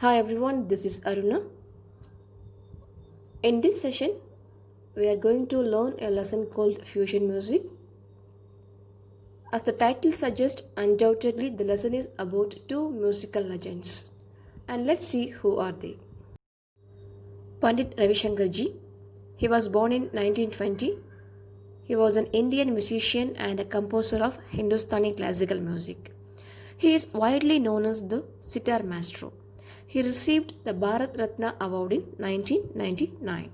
Hi everyone, this is Aruna. In this session, we are going to learn a lesson called Fusion Music. As the title suggests, undoubtedly the lesson is about two musical legends. And let's see who are they. Pandit Ravi Shankar Ji. He was born in 1920. He was an Indian musician and a composer of Hindustani classical music. He is widely known as the Sitar Maestro. He received the Bharat Ratna Award in 1999.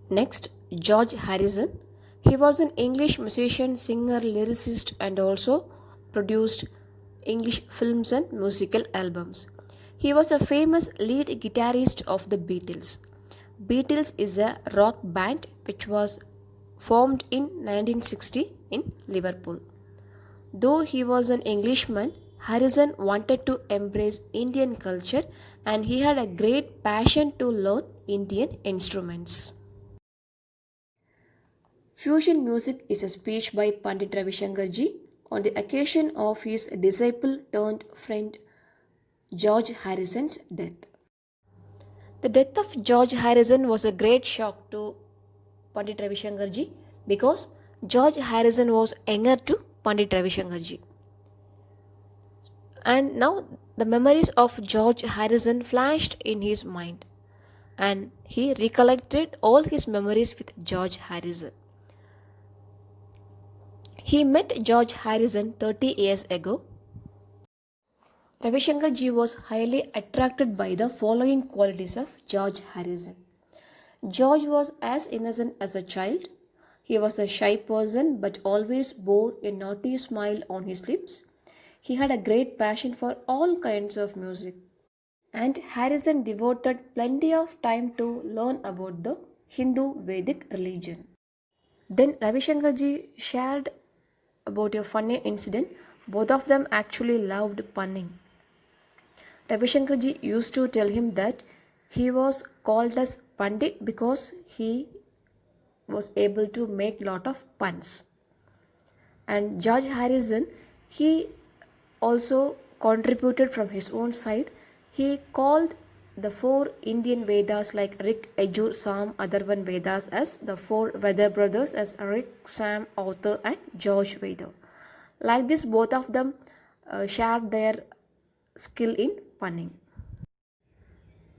Next, George Harrison. He was an English musician, singer, lyricist, and also produced English films and musical albums. He was a famous lead guitarist of the Beatles. Beatles is a rock band which was formed in 1960 in Liverpool. Though he was an Englishman, Harrison wanted to embrace Indian culture and he had a great passion to learn Indian instruments. Fusion music is a speech by Pandit Ravi Shankar Ji on the occasion of his disciple turned friend George Harrison's death. The death of George Harrison was a great shock to Pandit Ravi Shankar Ji because George Harrison was younger to Pandit Ravi Shankar Ji. And now the memories of George Harrison flashed in his mind and he recollected all his memories with George Harrison. He met George Harrison 30 years ago. Ravi Shankar Ji was highly attracted by the following qualities of George Harrison. George was as innocent as a child. He was a shy person but always bore a naughty smile on his lips. He had a great passion for all kinds of music. And Harrison devoted plenty of time to learn about the Hindu Vedic religion. Then Ravi Shankar Ji shared about a funny incident. Both of them actually loved punning. Ravi Shankar Ji used to tell him that he was called as Pandit because he was able to make lot of puns. And George Harrison, he also contributed from his own side. He called the four Indian Vedas like Rig, Yajur, Sam, Atharvan Vedas as the four Veda brothers as Rig, Sam, Author and George Veda. Like this, both of them shared their skill in punning.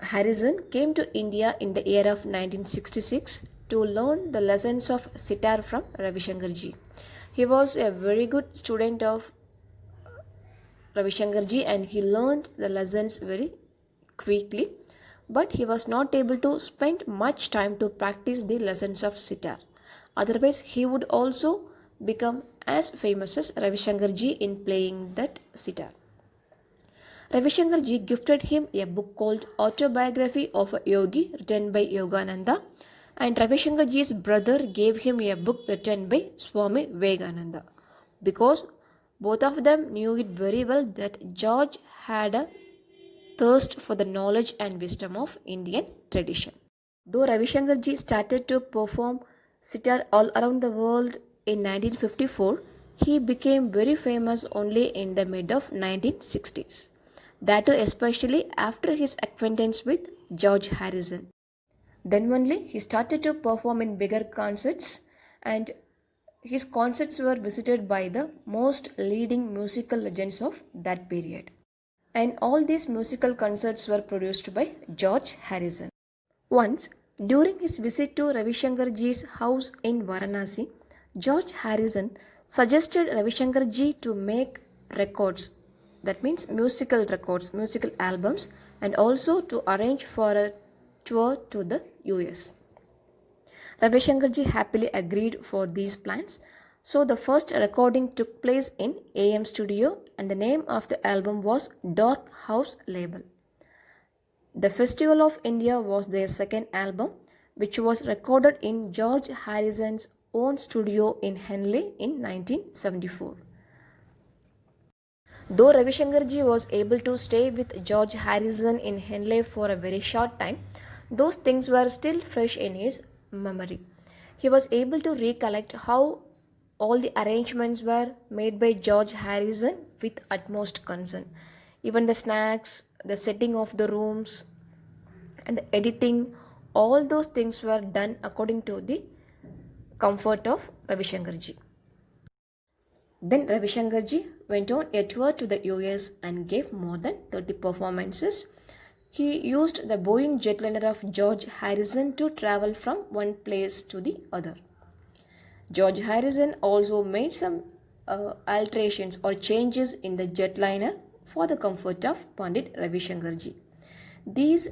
Harrison came to India in the year of 1966 to learn the lessons of sitar from Ravi Shankar Ji. He was a very good student of Ravi Shankar Ji and he learned the lessons very quickly, but he was not able to spend much time to practice the lessons of sitar. Otherwise, he would also become as famous as Ravi Shankar Ji in playing that sitar. Ravi Shankar Ji gifted him a book called Autobiography of a Yogi written by Yogananda, and Ravi Shankar Ji's brother gave him a book written by Swami Vivekananda because both of them knew it very well that George had a thirst for the knowledge and wisdom of Indian tradition. Though Ravi Shankar Ji started to perform sitar all around the world in 1954, he became very famous only in the mid of 1960s. That too especially after his acquaintance with George Harrison. Then only he started to perform in bigger concerts and his concerts were visited by the most leading musical legends of that period. And all these musical concerts were produced by George Harrison. Once, during his visit to Ravi Shankar Ji's house in Varanasi, George Harrison suggested Ravi Shankar Ji to make records, that means musical records, musical albums, and also to arrange for a tour to the US. Ravi Shankar Ji happily agreed for these plans. So the first recording took place in AM Studio and the name of the album was Dark House Label. The Festival of India was their second album, which was recorded in George Harrison's own studio in Henley in 1974. Though Ravi Shankar Ji was able to stay with George Harrison in Henley for a very short time, those things were still fresh in his memory. He was able to recollect how all the arrangements were made by George Harrison with utmost concern. even the snacks, the setting of the rooms, and the editing, all those things were done according to the comfort of Ravi Shankar ji. Then Ravi Shankar ji went on a tour to the US and gave more than 30 performances. He used the Boeing jetliner of George Harrison to travel from one place to the other. George Harrison also made some alterations or changes in the jetliner for the comfort of Pandit Ravi Shankar ji. These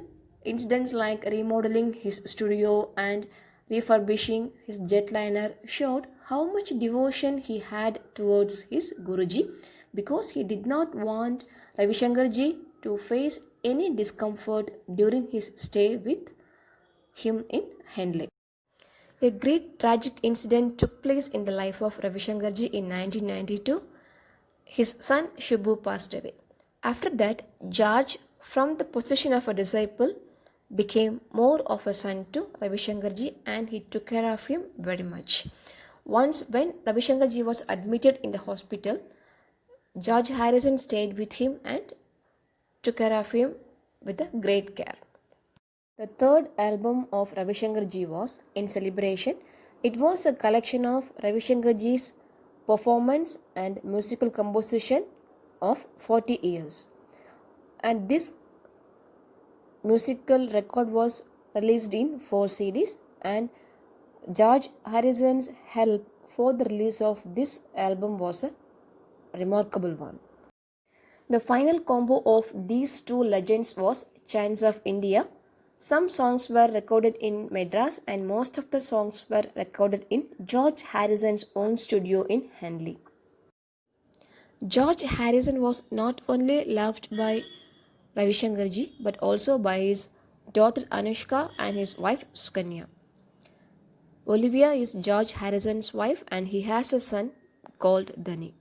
incidents like remodeling his studio and refurbishing his jetliner showed how much devotion he had towards his Guruji, because he did not want Ravi Shankar ji to face any discomfort during his stay with him in Henley. A great tragic incident took place in the life of Ravi Shankar ji in 1992. His son Shubhu passed away. After that, George, from the position of a disciple, became more of a son to Ravi Shankar ji, and he took care of him very much. Once, when Ravi Shankar ji was admitted in the hospital, George Harrison stayed with him and took care of him with a great care. The third album of Ravi Shankar ji was In Celebration. It was a collection of Ravi Shankar ji's performance and musical composition of 40 years. And this musical record was released in 4 CDs, and George Harrison's help for the release of this album was a remarkable one. The final combo of these two legends was Chants of India. Some songs were recorded in Madras and most of the songs were recorded in George Harrison's own studio in Henley. George Harrison was not only loved by Ravi Shankar ji but also by his daughter Anushka and his wife Sukanya. Olivia is George Harrison's wife and he has a son called Dhani.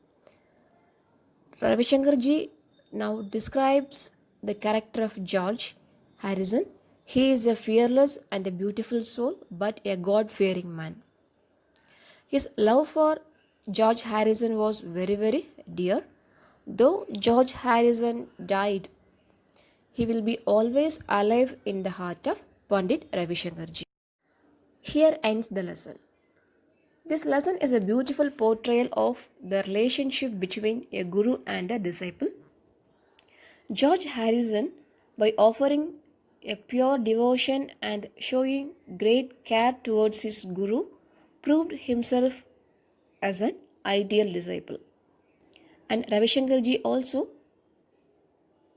Ravi Shankar ji now describes the character of George Harrison. He is a fearless and a beautiful soul, but a God-fearing man. His love for George Harrison was very, very dear. Though George Harrison died, he will be always alive in the heart of Pandit Ravi Shankar ji. Here ends the lesson. This lesson is a beautiful portrayal of the relationship between a guru and a disciple. George Harrison, by offering a pure devotion and showing great care towards his guru, proved himself as an ideal disciple. And Ravi Shankar ji also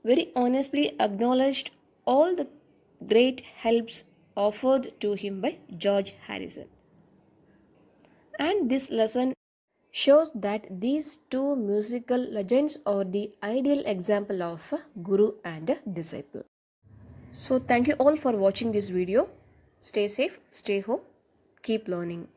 very honestly acknowledged all the great helps offered to him by George Harrison. And this lesson shows that these two musical legends are the ideal example of a guru and a disciple. So thank you all for watching this video. Stay safe, stay home, keep learning.